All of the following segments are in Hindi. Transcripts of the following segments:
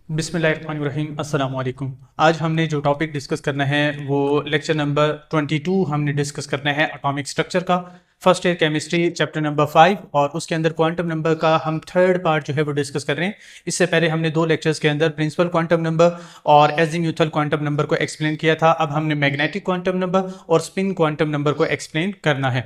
बिस्मिल्लाहिर्रहमानिर्रहीम अस्सलाम वालेकुम। आज हमने जो टॉपिक डिस्कस करना है वो लेक्चर नंबर 22 हमने डिस्कस करना है एटॉमिक स्ट्रक्चर का, first year chemistry chapter number 5 और उसके अंदर क्वांटम नंबर का हम थर्ड पार्ट जो है वो डिस्कस कर रहे हैं। इससे पहले हमने दो लेक्चर्स के अंदर प्रिंसिपल क्वांटम नंबर और एजीम्यूथल क्वांटम नंबर को एक्सप्लेन किया था। अब हमने मैग्नेटिक क्वांटम नंबर और स्पिन क्वांटम नंबर को एक्सप्लेन करना है।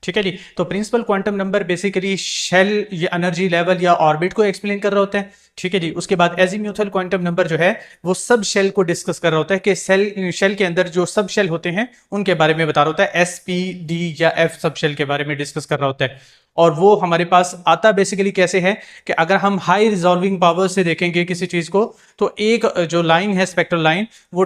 ठीक है जी। तो principal quantum number basically shell या एनर्जी लेवल या ऑर्बिट को एक्सप्लेन कर रहा होता है। ठीक है जी। उसके बाद एजीम्यूथल क्वांटम नंबर जो है वो सब शेल को डिस्कस कर रहा होता है कि शेल के अंदर जो सब शेल होते हैं उनके बारे में बता रहा होता है। एस पी डी या एफ सब शेल के बारे में डिस्कस कर रहा होता है। और वो हमारे पास आता बेसिकली कैसे है कि अगर हम हाई रिजॉल्विंग पावर से देखेंगे किसी चीज को तो एक जो लाइन है स्पेक्ट्रल लाइन वो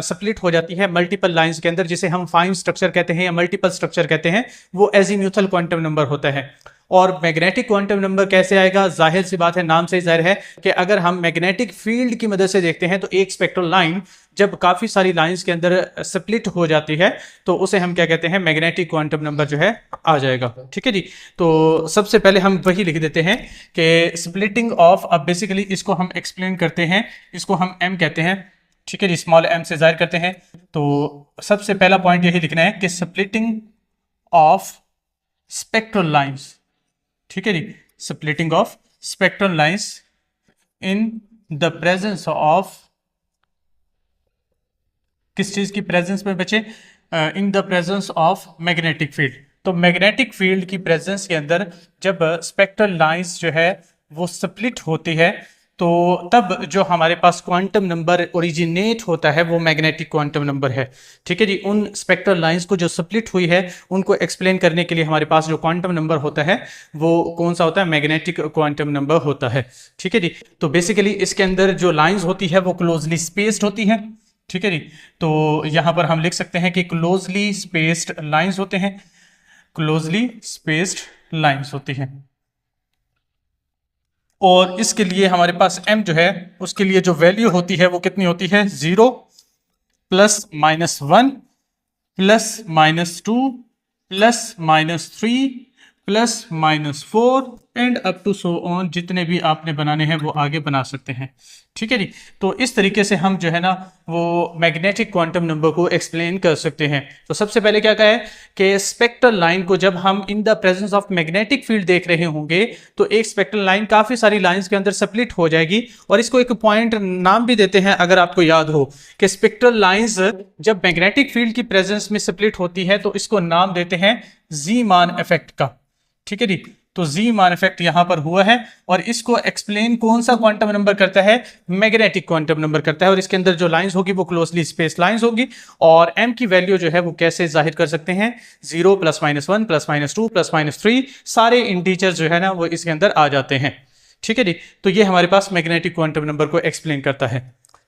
स्प्लिट हो जाती है मल्टीपल लाइंस के अंदर, जिसे हम फाइन स्ट्रक्चर कहते हैं या मल्टीपल स्ट्रक्चर कहते हैं। वो एजीम्यूथल क्वांटम नंबर होता है। और मैग्नेटिक क्वांटम नंबर कैसे आएगा? जाहिर सी बात है, नाम से ही जाहिर है कि अगर हम मैग्नेटिक फील्ड की मदद से देखते हैं तो एक स्पेक्ट्रल लाइन जब काफी सारी लाइंस के अंदर स्प्लिट हो जाती है तो उसे हम क्या कहते हैं? मैग्नेटिक क्वांटम नंबर जो है आ जाएगा। ठीक है जी। तो सबसे पहले हम वही लिख देते हैं कि स्प्लिटिंग ऑफ, अब बेसिकली इसको हम एक्सप्लेन करते हैं, इसको हम एम कहते हैं। ठीक है जी, स्मॉल एम से जाहिर करते हैं। तो सबसे पहला पॉइंट यही लिखना है कि स्प्लिटिंग ऑफ स्पेक्ट्रल लाइंस। ठीक है जी, splitting of spectral lines in the presence of, किस चीज की प्रेजेंस में बचे? In the presence of magnetic field. तो मैग्नेटिक फील्ड की प्रेजेंस के अंदर जब स्पेक्ट्रल लाइंस जो है वो स्प्लिट होती है तो तब जो हमारे पास क्वांटम नंबर ओरिजिनेट होता है वो मैग्नेटिक क्वांटम नंबर है। ठीक है जी। उन स्पेक्ट्रल लाइंस को जो स्प्लिट हुई है उनको एक्सप्लेन करने के लिए हमारे पास जो क्वांटम नंबर होता है वो कौन सा होता है? मैग्नेटिक क्वांटम नंबर होता है। ठीक है जी। तो बेसिकली इसके अंदर जो लाइंस होती है वो क्लोजली स्पेस्ड होती है। ठीक है जी। तो यहां पर हम लिख सकते हैं कि क्लोजली स्पेस्ड लाइंस होते हैं, क्लोजली स्पेस्ड लाइंस होती हैं। और इसके लिए हमारे पास m जो है उसके लिए जो वैल्यू होती है वो कितनी होती है? 0 +-1 +-2 +-3 +-4 and up to so on, जितने भी आपने बनाने हैं वो आगे बना सकते हैं। ठीक है जी। तो इस तरीके से हम जो है ना वो मैग्नेटिक क्वांटम नंबर को एक्सप्लेन कर सकते हैं। तो सबसे पहले क्या कहा है कि स्पेक्ट्रल लाइन को जब हम इन the presence of magnetic field देख रहे होंगे तो एक स्पेक्ट्रल लाइन काफी सारी लाइंस के अंदर स्प्लिट हो जाएगी। और इसको एक पॉइंट नाम भी देते हैं, अगर आपको याद हो, कि स्पेक्ट्रल लाइंस जब मैग्नेटिक फील्ड की प्रेजेंस में स्प्लिट होती है तो इसको नाम देते हैं जी मान इफेक्ट का। ठीक है जी। तो जी मान इफेक्ट यहां पर हुआ है और इसको एक्सप्लेन कौन सा क्वांटम नंबर करता है? मैग्नेटिक क्वांटम नंबर करता है। और इसके अंदर जो लाइंस होगी वो क्लोजली स्पेस लाइंस होगी। और m की वैल्यू जो है वो कैसे जाहिर कर सकते हैं? 0 +-1 +-2 +-3 सारे इंटीजर जो है ना वो इसके अंदर आ जाते हैं। ठीक है जी। तो ये हमारे पास मैग्नेटिक क्वांटम नंबर को एक्सप्लेन करता है।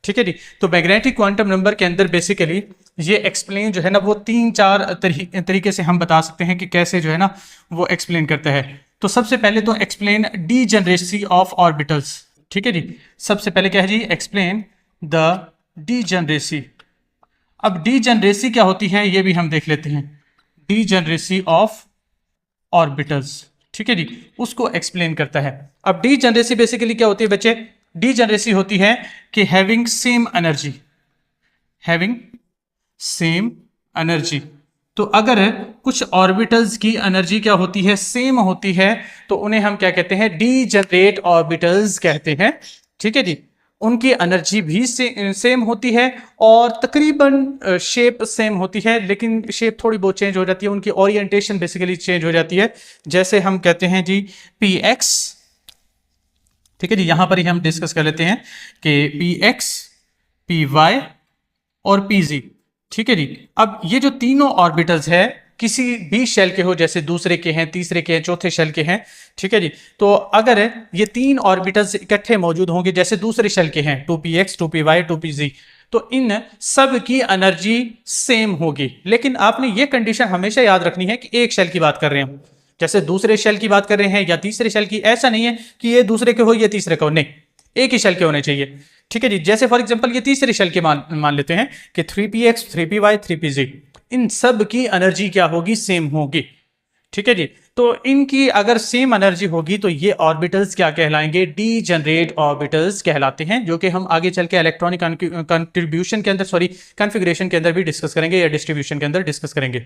ठीक है जी। तो मैग्नेटिक क्वांटम नंबर के अंदर बेसिकली ये एक्सप्लेन जो है ना वो 3-4 तरीके से हम बता सकते हैं कि कैसे जो है ना वो एक्सप्लेन करता है। तो सबसे पहले तो एक्सप्लेन डीजनरेसी ऑफ ऑर्बिटल्स। ठीक है जी। सबसे पहले क्या है जी? Explain the degeneracy. अब डीजनरेसी क्या होती है ये भी हम देख लेते हैं। डीजनरेसी ऑफ ऑर्बिटल्स, ठीक है जी, उसको एक्सप्लेन करता है। अब डीजनरेसी बेसिकली क्या होती है बच्चे? डीजनरेसी होती है कि having same energy, having same energy. तो अगर कुछ ऑर्बिटल्स की एनर्जी क्या होती है? सेम होती है, तो उन्हें हम क्या कहते हैं? डीजनरेट ऑर्बिटल्स कहते हैं। ठीक है जी। उनकी एनर्जी भी सेम होती है और तकरीबन शेप सेम होती है, लेकिन शेप थोड़ी बहुत चेंज हो जाती है, उनकी ओरिएंटेशन बेसिकली चेंज हो जाती है। जैसे हम कहते हैं जी px। ठीक है जी। यहां पर ही हम डिस्कस कर लेते हैं कि px, py और pz। ठीक है जी। अब ये जो तीनों ऑर्बिटल्स है किसी भी शेल के हो, जैसे दूसरे के हैं, तीसरे के हैं, चौथे शेल के हैं। ठीक है जी। तो अगर ये तीन ऑर्बिटल्स इकट्ठे मौजूद होंगे जैसे दूसरे शेल के हैं 2px, 2py, 2pz, तो इन सब की एनर्जी सेम होगी। लेकिन आपने ये कंडीशन हमेशा याद रखनी है कि एक शेल की बात कर रहे हैं, जैसे दूसरे शेल की बात कर रहे हैं या तीसरे शेल की। ऐसा नहीं है कि ये दूसरे के हो या तीसरे के हो, नहीं, एक ही शेल के होने चाहिए। ठीक है जी। जैसे फॉर एग्जांपल ये तीसरे शेल के मान लेते हैं कि 3px, 3py, 3pz, इन सब की एनर्जी क्या होगी? सेम होगी। ठीक है जी। तो इनकी अगर सेम एनर्जी होगी तो ये ऑर्बिटल्स क्या कहलाएंगे, डीजनरेट ऑर्बिटल्स कहलाते हैं, जो कि हम आगे चल के इलेक्ट्रॉनिक कंट्रीब्यूशन के अंदर, सॉरी कॉन्फ़िगरेशन के अंदर भी डिस्कस करेंगे, या डिस्ट्रीब्यूशन के अंदर डिस्कस करेंगे।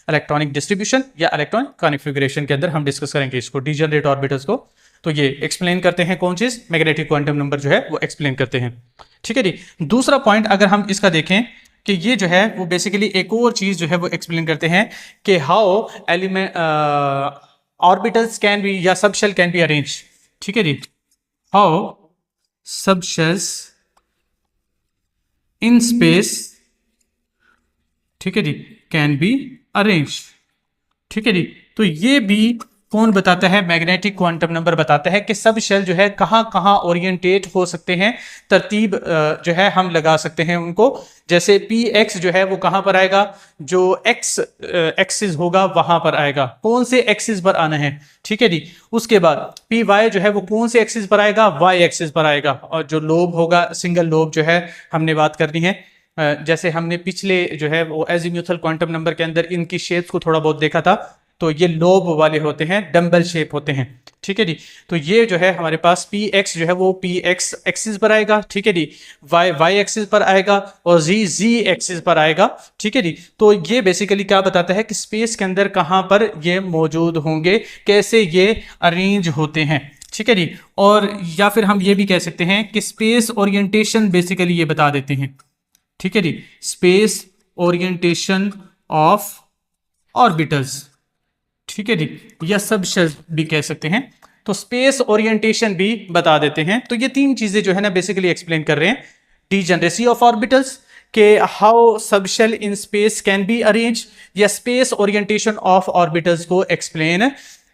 इलेक्ट्रॉनिक डिस्ट्रीब्यूशन या इलेक्ट्रॉनिक कॉन्फ़िगरेशन के अंदर हम डिस्कस करेंगे इसको, डीजनरेट ऑर्बिटल्स को। तो ये एक्सप्लेन करते हैं कौन चीज, मैग्नेटिक क्वांटम नंबर जो है वो एक्सप्लेन करते हैं। ठीक है जी। दूसरा पॉइंट अगर हम इसका देखें कि ये जो है वो बेसिकली एक और चीज जो है वो एक्सप्लेन करते हैं कि how element orbitals can be या सबशेल कैन बी अरेंज। ठीक है जी, हाउ सबशेल्स इन स्पेस, ठीक है जी, कैन बी अरेंज। ठीक है जी। तो ये भी कौन बताता है, मैग्नेटिक क्वांटम नंबर बताता है कि सब शेल जो है कहाँ कहाँ ओरिएंटेट हो सकते हैं, तरतीब जो है हम लगा सकते हैं उनको। जैसे पी एक्स जो है वो कहाँ पर आएगा, जो एक्स एक्सिस होगा वहां पर आएगा, कौन से एक्सिस पर आना है। ठीक है जी। उसके बाद पी वाई जो है वो कौन से एक्सिस पर आएगा, वाई एक्सिस पर आएगा। और जो लोब होगा, सिंगल लोब जो है हमने बात करनी है, जैसे हमने पिछले जो है वो एजीम्यूथल क्वांटम नंबर के अंदर इनकी शेप्स को थोड़ा बहुत देखा था, तो ये लोब वाले होते हैं, डंबल शेप होते हैं। ठीक है जी। तो ये जो है हमारे पास पी एक्स जो है वो पी एक्स एक्सिस पर आएगा। ठीक है जी। वाई वाई एक्सिस पर आएगा और जी जी एक्सिस पर आएगा। ठीक है जी। तो ये बेसिकली क्या बताता है कि स्पेस के अंदर कहाँ पर ये मौजूद होंगे, कैसे ये अरेंज होते हैं। ठीक है जी। और या फिर हम ये भी कह सकते हैं कि स्पेस ओरिएंटेशन बेसिकली ये बता देते हैं। ठीक है जी, स्पेस ओरिएंटेशन ऑफ ऑर्बिटल्स। ठीक है जी, या सब शेल भी कह सकते हैं। तो स्पेस ओरिएंटेशन भी बता देते हैं। तो ये तीन चीजें जो है ना बेसिकली एक्सप्लेन कर रहे हैं, डीजनरेसी ऑफ ऑर्बिटल्स के how subshell in space can be arrange, या स्पेस ओरिएंटेशन ऑफ ऑर्बिटल्स को एक्सप्लेन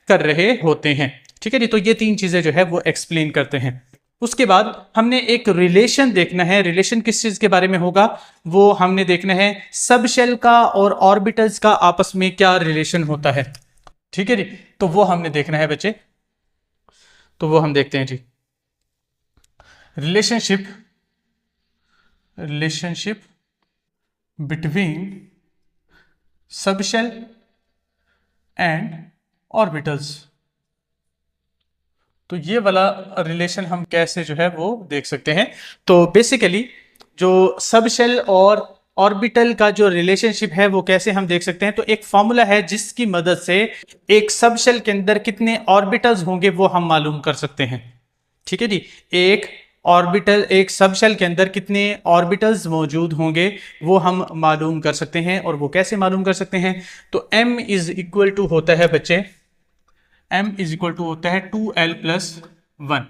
कर रहे होते हैं। ठीक है जी। तो ये तीन चीजें जो है वो एक्सप्लेन करते हैं। उसके बाद हमने एक रिलेशन देखना है। रिलेशन किस चीज के बारे में होगा, वो हमने देखना है सबशेल का और ऑर्बिटल्स का आपस में क्या रिलेशन होता है। ठीक है जी। तो वो हमने देखना है बच्चे, तो वो हम देखते हैं जी। Relationship between subshell and orbitals. तो ये वाला रिलेशन हम कैसे जो है वो देख सकते हैं। तो बेसिकली जो सबशेल और ऑर्बिटल का जो रिलेशनशिप है वो कैसे हम देख सकते हैं, तो एक फॉर्मूला है जिसकी मदद से एक सबशेल के अंदर कितने ऑर्बिटल्स होंगे वो हम मालूम कर सकते हैं। ठीक है जी। एक ऑर्बिटल, एक सबशेल के अंदर कितने ऑर्बिटल्स मौजूद होंगे वो हम मालूम कर सकते हैं। और वो कैसे मालूम कर सकते हैं, तो m इज इक्वल टू होता है बच्चे, m इज इक्वल टू होता है 2l+1।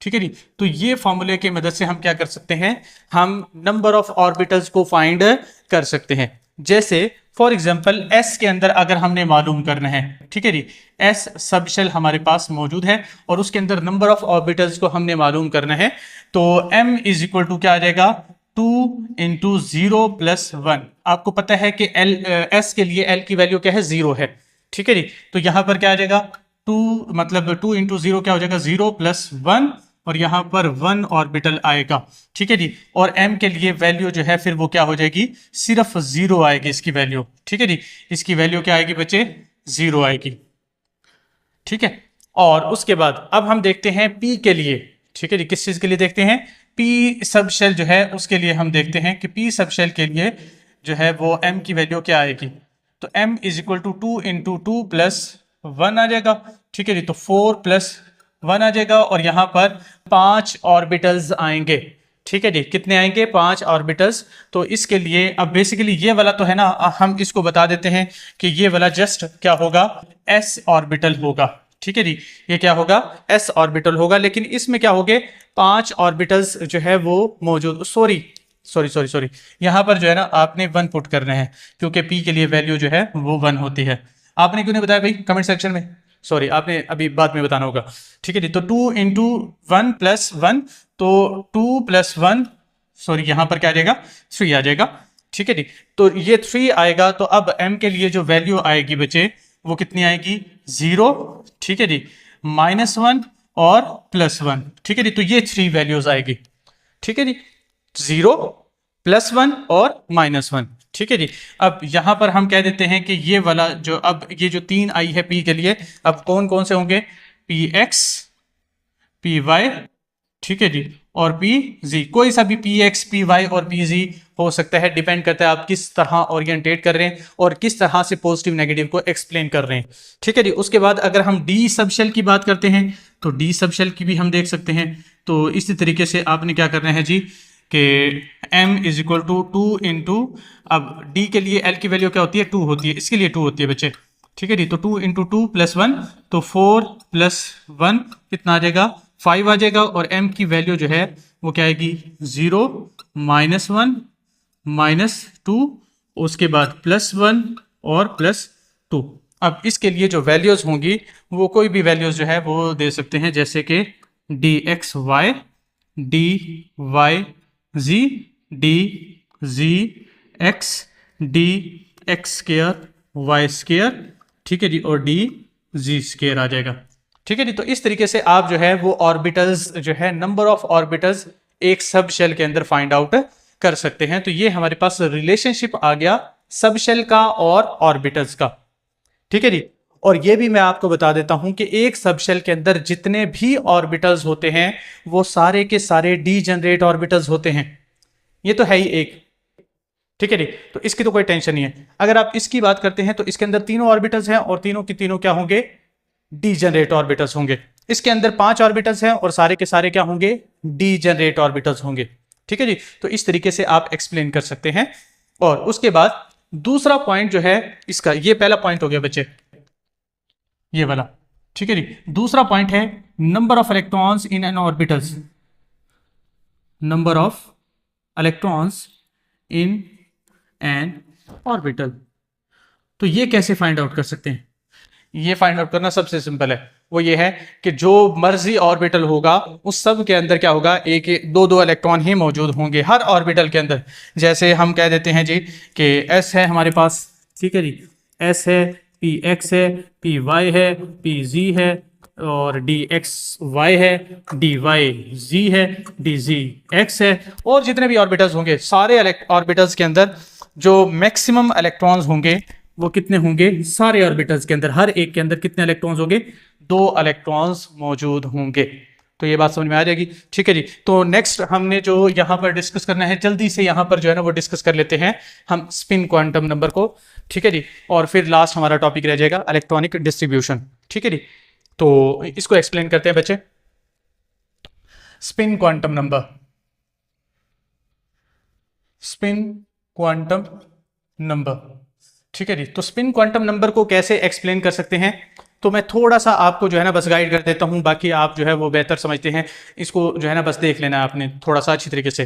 ठीक है जी। तो ये फॉर्मूले की मदद से हम क्या कर सकते हैं, हम नंबर ऑफ ऑर्बिटल्स को फाइंड कर सकते हैं। जैसे फॉर एग्जांपल s के अंदर अगर हमने मालूम करना है, ठीक है जी, s सबशेल हमारे पास मौजूद है और उसके अंदर नंबर ऑफ ऑर्बिटल्स को हमने मालूम करना है, तो m इज इक्वल टू क्या आ जाएगा, 2 × 0+1। आपको पता है कि s के लिए l की वैल्यू क्या है, 0 है। ठीक है जी। तो यहां पर क्या आ जाएगा, 2 मतलब 2 × 0 क्या हो जाएगा, 0+1, और यहां पर 1 ऑर्बिटल आएगा। ठीक है जी। और m के लिए वैल्यू जो है फिर वो क्या हो जाएगी, सिर्फ 0 आएगी इसकी वैल्यू। ठीक है जी। इसकी वैल्यू क्या आएगी बच्चे, 0 आएगी। ठीक है। और उसके बाद अब हम देखते हैं p के लिए। ठीक है जी। किस चीज के लिए देखते हैं, p सबशेल जो है उसके लिए हम देखते हैं कि p सबशेल के लिए जो है वो m की वैल्यू क्या आएगी, तो m इज इक्वल टू 2 × 2+1 आ जाएगा। ठीक है जी। तो 4+1 आ जाएगा और यहाँ पर 5 ऑर्बिटल्स आएंगे। ठीक है जी। कितने आएंगे, 5 ऑर्बिटल्स। तो इसके लिए अब बेसिकली ये वाला तो है ना, हम इसको बता देते हैं कि ये वाला जस्ट क्या होगा, s ऑर्बिटल होगा। ठीक है जी। ये क्या होगा, s ऑर्बिटल होगा। लेकिन इसमें क्या होंगे, 5 ऑर्बिटल्स जो है वो मौजूद, सॉरी यहाँ पर जो है ना आपने 1 पुट करना है, क्योंकि p के लिए वैल्यू जो है वो 1 होती है। आपने क्यों नहीं बताया भाई कमेंट सेक्शन में, सॉरी आपने अभी बाद में बताना होगा। ठीक है जी। तो 2 × 1+1, तो 2+1, सॉरी यहाँ पर क्या आ जाएगा, 3 आ जाएगा। ठीक है जी। तो ये 3 आएगा। तो अब m के लिए जो वैल्यू आएगी बच्चे वो कितनी आएगी, 0। ठीक है जी। -1 और +1। ठीक है जी। तो ये 3 वैल्यूज आएगी। ठीक है जी। 0, +1 और -1। ठीक है जी। अब यहाँ पर हम कह देते हैं कि ये वाला जो अब ये जो 3 आई है पी के लिए, अब कौन कौन से होंगे, पी एक्स, पी वाई, ठीक है जी, और पी जी। कोई सा भी पी एक्स, पी वाई और पी जी हो सकता है, डिपेंड करता है आप किस तरह ओरिएंटेट कर रहे हैं और किस तरह से पॉजिटिव नेगेटिव को एक्सप्लेन कर रहे हैं, ठीक है जी। उसके बाद अगर हम डी सबशेल की बात करते हैं तो डी सबशेल की भी हम देख सकते हैं। तो इसी तरीके से आपने क्या करना है जी कि m is equal to 2 into, अब d के लिए l की वैल्यू क्या होती है, 2 होती है, इसके लिए 2 होती है बच्चे, ठीक है जी। तो 2 इंटू 2 प्लस 1, तो 4 प्लस 1 कितना आ जाएगा, 5 आ जाएगा। और m की वैल्यू जो है वो क्या आएगी, 0 माइनस 1 माइनस 2, उसके बाद प्लस 1 और प्लस 2। अब इसके लिए जो वैल्यूज़ होंगी वो कोई भी वैल्यूज़ जो है वो दे सकते हैं, जैसे कि d x y, d y z, d z x, d x square y square, ठीक है जी, और डी जी स्केयर आ जाएगा, ठीक है जी। तो इस तरीके से आप जो है वो ऑर्बिटल्स जो है, नंबर ऑफ ऑर्बिटल्स एक सब शेल के अंदर फाइंड आउट कर सकते हैं। तो ये हमारे पास रिलेशनशिप आ गया सब शेल का और ऑर्बिटल्स का, ठीक है जी। और ये भी मैं आपको बता देता हूं कि एक सबशेल के अंदर जितने भी ऑर्बिटल्स होते हैं वो सारे के सारे डीजेनरेट ऑर्बिटल्स होते हैं, ये तो है ही एक, ठीक है जी। तो इसकी तो कोई टेंशन नहीं है। अगर आप इसकी बात करते हैं तो इसके अंदर तीनों ऑर्बिटल्स हैं और तीनों की तीनों क्या होंगे, डीजेनरेट ऑर्बिटल्स होंगे। इसके अंदर 5 ऑर्बिटल्स हैं और सारे के सारे क्या होंगे, डीजेनरेट ऑर्बिटल्स होंगे, ठीक है जी। तो इस तरीके से आप एक्सप्लेन कर सकते हैं। और उसके बाद दूसरा पॉइंट जो है इसका, ये पहला पॉइंट हो गया बच्चे, ये वाला, ठीक है जी। दूसरा पॉइंट है number of electrons in an orbitals, number of electrons in an orbital. तो ये कैसे फाइंड आउट कर सकते हैं, ये फाइंड आउट करना सबसे सिंपल है। वो ये है कि जो मर्जी ऑर्बिटल होगा उस सब के अंदर क्या होगा, एक दो दो इलेक्ट्रॉन ही मौजूद होंगे हर ऑर्बिटल के अंदर। जैसे हम कह देते हैं जी कि एस है हमारे पास, ठीक है जी, एस है, पी एक्स है, पी वाई है, पी जी है, और डी एक्स वाई है, डी वाई जी है, डी जी एक्स है। और जितने भी ऑर्बिटल्स होंगे सारे ऑर्बिटल्स के अंदर जो मैक्सिमम इलेक्ट्रॉन्स होंगे वो कितने होंगे, सारे ऑर्बिटल्स के अंदर हर एक के अंदर कितने इलेक्ट्रॉन्स होंगे, 2 इलेक्ट्रॉन्स मौजूद होंगे। तो ये बात समझ में आ जाएगी, ठीक है जी। तो नेक्स्ट हमने जो यहाँ पर डिस्कस करना है, जल्दी से यहाँ पर जो है ना वो डिस्कस कर लेते हैं हम स्पिन क्वांटम नंबर को, ठीक है जी। और फिर लास्ट हमारा टॉपिक रह जाएगा इलेक्ट्रॉनिक डिस्ट्रीब्यूशन, ठीक है जी। तो इसको एक्सप्लेन करते हैं बच्चे, spin quantum number, spin quantum number, ठीक है जी। तो स्पिन क्वांटम नंबर को कैसे एक्सप्लेन कर सकते हैं, तो मैं थोड़ा सा आपको जो है ना बस गाइड कर देता हूं, बाकी आप जो है वो बेहतर समझते हैं, इसको जो है ना बस देख लेना आपने थोड़ा सा अच्छी तरीके से,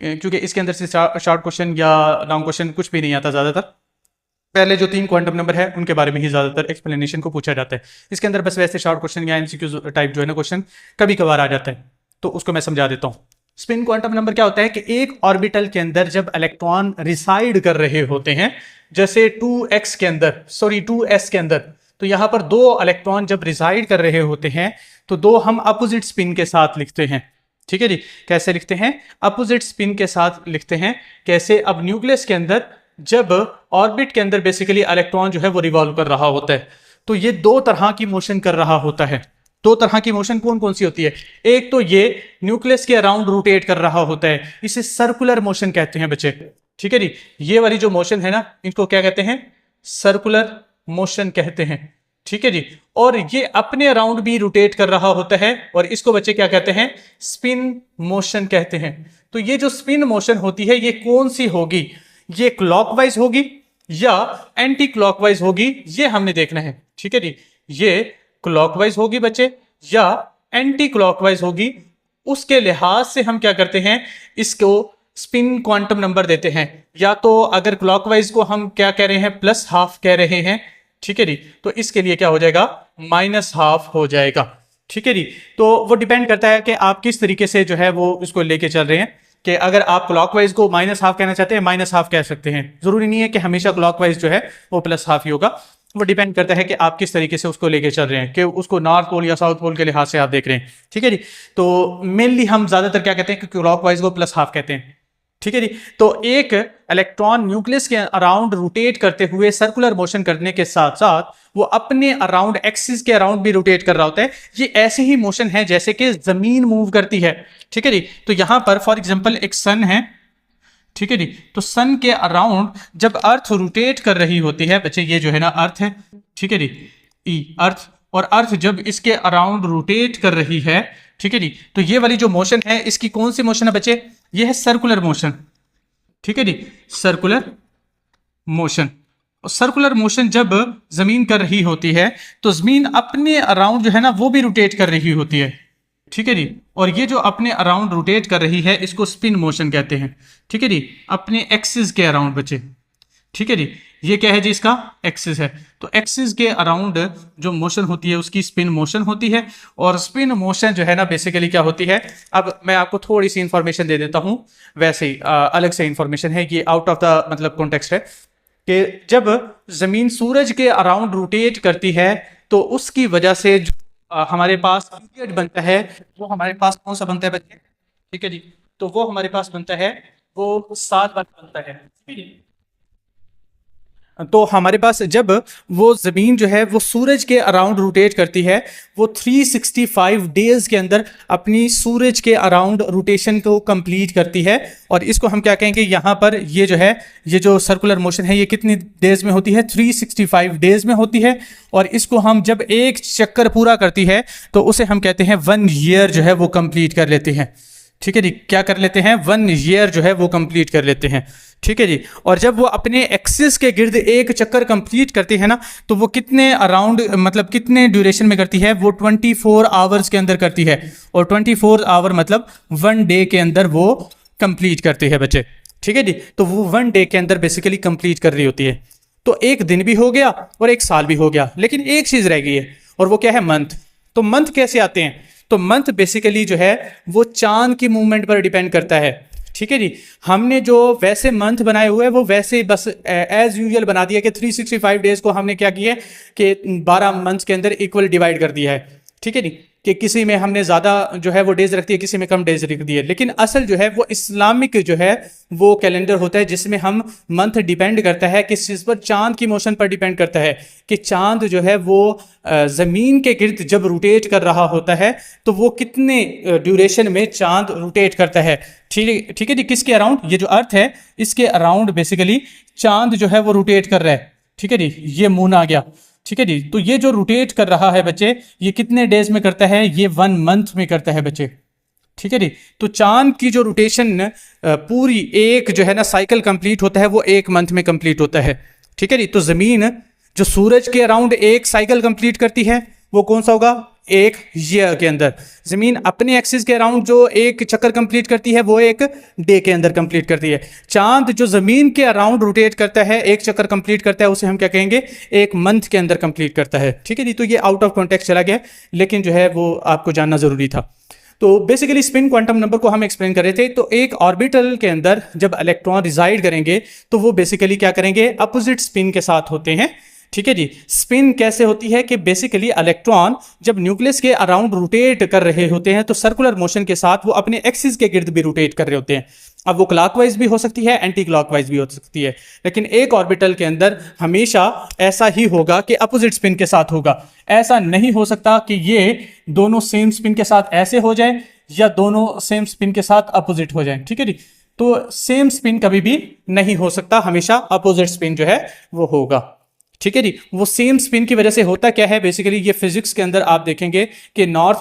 क्योंकि इसके अंदर से शॉर्ट क्वेश्चन या लॉन्ग क्वेश्चन कुछ भी नहीं आता ज़्यादातर। पहले जो 3 क्वांटम नंबर है उनके बारे में ही ज़्यादातर एक्सप्लेनेशन को पूछा जाता है। इसके अंदर बस वैसे शॉर्ट क्वेश्चन या एमसीक्यू टाइप जो है ना क्वेश्चन कभी कभार आ जाता है, तो उसको मैं समझा देता हूँ। स्पिन क्वांटम नंबर क्या होता है कि एक ऑर्बिटल के अंदर जब इलेक्ट्रॉन रिसाइड कर रहे होते हैं, जैसे 2x के अंदर, सॉरी 2s के अंदर, तो यहां पर 2 इलेक्ट्रॉन जब रिसाइड कर रहे होते हैं तो 2 हम अपोजिट स्पिन के साथ लिखते हैं, ठीक है जी। कैसे लिखते हैं, अपोजिट स्पिन के साथ लिखते हैं। कैसे, अब न्यूक्लियस के अंदर जब ऑर्बिट के अंदर बेसिकली इलेक्ट्रॉन जो है वो रिवॉल्व कर रहा होता है, तो ये 2 तरह की मोशन कर रहा होता है। 2 तरह की मोशन कौन कौन सी होती है, एक तो ये न्यूक्लियस के अराउंड रोटेट कर रहा होता है, इसे सर्कुलर मोशन कहते हैं बच्चे, ठीक है जी। ये वाली जो मोशन है ना इनको क्या कहते हैं, सर्कुलर मोशन कहते हैं, ठीक है जी। और ये अपने अराउंड भी रोटेट कर रहा होता है और इसको बच्चे क्या कहते हैं, स्पिन मोशन कहते हैं। तो ये जो स्पिन मोशन होती है ये कौन सी होगी, ये क्लॉकवाइज होगी या एंटी क्लॉकवाइज होगी, ये हमने देखना है, ठीक है जी। ये क्लॉकवाइज होगी बच्चे या एंटी क्लॉकवाइज होगी, उसके लिहाज से हम क्या करते हैं, इसको स्पिन क्वांटम नंबर देते हैं। या तो अगर क्लॉकवाइज को हम क्या कह रहे हैं, +½ कह रहे हैं, ठीक है जी, तो इसके लिए क्या हो जाएगा, -½ हो जाएगा, ठीक है जी। तो वो डिपेंड करता है कि आप किस तरीके से जो है वो इसको लेके चल रहे हैं, कि अगर आप क्लॉकवाइज को -½ कहना चाहते हैं, -½ कह सकते हैं। जरूरी नहीं है कि हमेशा क्लॉकवाइज जो है वो +½ ही होगा, वो डिपेंड करता है कि आप किस तरीके से उसको लेके चल रहे हैं, कि उसको नॉर्थ पोल या साउथ पोल के लिहाज से आप देख रहे हैं, ठीक है जी। तो मेनली हम ज्यादातर क्या कहते हैं कि क्लॉकवाइज को +½ कहते हैं, ठीक है जी। तो एक इलेक्ट्रॉन न्यूक्लियस के अराउंड रोटेट करते हुए सर्कुलर मोशन करने के साथ साथ वो अपने अराउंड एक्सिस के अराउंड भी रोटेट कर रहा होता है। ये ऐसे ही मोशन है जैसे कि जमीन मूव करती है। ठीक है जी। तो यहां पर फॉर एग्जांपल एक सन है, ठीक है जी। तो सन के अराउंड जब अर्थ रोटेट कर रही होती है बच्चे, ये जो है ना अर्थ है, ठीक है जी, अर्थ, और अर्थ जब इसके अराउंड रोटेट कर रही है, ठीक है जी, तो ये वाली जो मोशन है इसकी कौन सी मोशन है बच्चे? ये है सर्कुलर मोशन। ठीक है जी, सर्कुलर मोशन। सर्कुलर मोशन जब जमीन कर रही होती है तो जमीन अपने अराउंड जो है ना वो भी रोटेट कर रही होती है। ठीक है जी। और ये जो अपने अराउंड रोटेट कर रही है इसको स्पिन मोशन कहते हैं। ठीक है जी, अपने एक्सिस के अराउंड बच्चे। ठीक है जी, ये क्या है जी? इसका एक्सिस है। तो एक्सिस के अराउंड जो मोशन होती है उसकी स्पिन मोशन होती है। और स्पिन मोशन जो है ना बेसिकली क्या होती है, अब मैं आपको थोड़ी सी इंफॉर्मेशन दे देता हूं, वैसे ही अलग से इंफॉर्मेशन है, ये आउट ऑफ द मतलब कॉन्टेक्स्ट है कि जब जमीन सूरज के अराउंड रोटेट करती है तो उसकी वजह से जो हमारे पास पीरियड बनता है वो हमारे पास कौन सा बनता है बच्चे? ठीक है जी, तो वो हमारे पास बनता है वो 7 वाट बनता है। ठीक है जी। तो हमारे पास जब वो ज़मीन जो है वो सूरज के अराउंड रोटेट करती है, वो 365 डेज के अंदर अपनी सूरज के अराउंड रोटेशन को कंप्लीट करती है। और इसको हम क्या कहेंगे, यहाँ पर ये जो है, ये जो सर्कुलर मोशन है ये कितनी डेज में होती है? 365 डेज में होती है। और इसको हम जब एक चक्कर पूरा करती है तो उसे हम कहते हैं 1 ईयर जो है वो कंप्लीट कर लेते हैं। ठीक है जी, क्या कर लेते हैं? 1 ईयर जो है वो कंप्लीट कर लेते हैं। ठीक है जी। और जब वो अपने एक्सिस के गिर्द एक चक्कर कंप्लीट करती है ना, तो वो कितने अराउंड मतलब कितने ड्यूरेशन में करती है? वो 24 आवर्स के अंदर करती है। और 24 आवर मतलब 1 डे के अंदर वो कंप्लीट करती है बच्चे। ठीक है जी, तो वो 1 डे के अंदर बेसिकली कंप्लीट कर रही होती है। तो एक दिन भी हो गया और एक साल भी हो गया, लेकिन एक चीज रह गई है और वो क्या है? मंथ। तो मंथ कैसे आते हैं? तो मंथ बेसिकली जो है वो चांद की मूवमेंट पर डिपेंड करता है। ठीक है जी, हमने जो वैसे मंथ बनाए हुए हैं वो वैसे बस एज यूजुअल बना दिया कि 365 डेज को हमने क्या किया कि 12 मंथ्स के अंदर इक्वल डिवाइड कर दिया है। ठीक है जी, कि किसी में हमने ज़्यादा जो है वो डेज रख दिए, किसी में कम डेज रख दिए। लेकिन असल जो है वो इस्लामिक जो है वो कैलेंडर होता है जिसमें हम मंथ डिपेंड करता है किस चीज़ पर? चांद की मोशन पर डिपेंड करता है कि चांद जो है वो ज़मीन के गिर्द जब रोटेट कर रहा होता है तो वो कितने ड्यूरेशन में चांद रोटेट करता है। ठीक है जी, किसके अराउंड? ये जो अर्थ है इसके अराउंड बेसिकली चांद जो है वो रोटेट कर रहा है। ठीक है जी, ये मून आ गया। ठीक है जी, तो ये जो रोटेट कर रहा है बच्चे ये कितने डेज में करता है? ये 1 मंथ में करता है बच्चे। ठीक है जी, तो चांद की जो रोटेशन पूरी एक जो है ना साइकिल कंप्लीट होता है वो 1 मंथ में कंप्लीट होता है। ठीक है जी, तो जमीन जो सूरज के अराउंड एक साइकिल कंप्लीट करती है वो कौन सा होगा? 1 ईयर के अंदर। जमीन अपने एक्सिस के अराउंड जो एक चक्कर कंप्लीट करती है वो 1 डे के अंदर कंप्लीट करती है। चांद जो जमीन के अराउंड रोटेट करता है, एक चक्कर कंप्लीट करता है, उसे हम क्या कहेंगे? 1 मंथ के अंदर कंप्लीट करता है। ठीक है जी, तो ये आउट ऑफ कॉन्टेक्स्ट चला गया, लेकिन जो है वो आपको जानना जरूरी था। तो बेसिकली स्पिन क्वांटम नंबर को हम एक्सप्लेन कर रहे थे। तो एक ऑर्बिटल के अंदर जब इलेक्ट्रॉन रिजाइड करेंगे तो वो बेसिकली क्या करेंगे? अपोजिट स्पिन के साथ होते हैं। ठीक है जी, स्पिन कैसे होती है कि बेसिकली इलेक्ट्रॉन जब न्यूक्लियस के अराउंड रोटेट कर रहे होते हैं तो सर्कुलर मोशन के साथ वो अपने एक्सिस के गिर्द भी रोटेट कर रहे होते हैं। अब वो क्लॉकवाइज भी हो सकती है, एंटी क्लॉकवाइज भी हो सकती है, लेकिन एक ऑर्बिटल के अंदर हमेशा ऐसा ही होगा कि अपोजिट स्पिन के साथ होगा। ऐसा नहीं हो सकता कि ये दोनों सेम स्पिन के साथ ऐसे हो जाए या दोनों सेम स्पिन के साथ अपोजिट हो जाए। ठीक है जी, तो सेम स्पिन कभी भी नहीं हो सकता, हमेशा अपोजिट स्पिन जो है वो होगा। ठीक है जी, वो सेम स्पिन की वजह से होता क्या है बेसिकली, ये फिजिक्स के अंदर आप देखेंगे कि नॉर्थ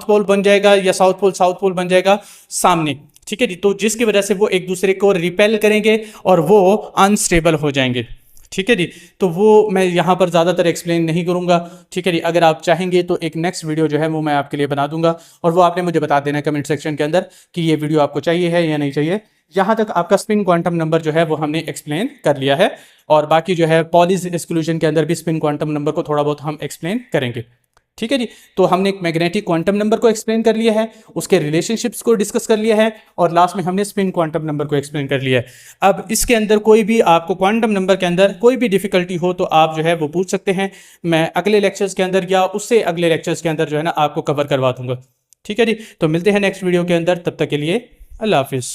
पोल बन जाएगा या साउथ पोल बन जाएगा सामने। ठीक है जी, तो जिसकी वजह से वो एक दूसरे को रिपेल करेंगे और वो अनस्टेबल हो जाएंगे। ठीक है जी, तो वो मैं यहाँ पर ज़्यादातर एक्सप्लेन नहीं करूँगा। ठीक है जी, अगर आप चाहेंगे तो एक नेक्स्ट वीडियो जो है वो मैं आपके लिए बना दूंगा और वो आपने मुझे बता देना कमेंट सेक्शन के अंदर कि ये वीडियो आपको चाहिए है या नहीं चाहिए। यहाँ तक आपका स्पिन क्वांटम नंबर जो है वो हमने एक्सप्लेन कर लिया है और बाकी जो है पॉलीज एक्सक्लूजन के अंदर भी स्पिन क्वांटम नंबर को थोड़ा बहुत हम एक्सप्लेन करेंगे। ठीक है जी, तो हमने एक मैग्नेटिक क्वांटम नंबर को एक्सप्लेन कर लिया है, उसके रिलेशनशिप्स को डिस्कस कर लिया है और लास्ट में हमने स्पिन क्वांटम नंबर को एक्सप्लेन कर लिया है। अब इसके अंदर कोई भी आपको क्वांटम नंबर के अंदर कोई भी डिफिकल्टी हो तो आप जो है वो पूछ सकते हैं, मैं अगले लेक्चर्स के अंदर या उससे अगले लेक्चर्स के अंदर जो है ना आपको कवर करवा दूंगा। ठीक है जी, तो मिलते हैं नेक्स्ट वीडियो के अंदर, तब तक के लिए अल्लाह हाफिज़।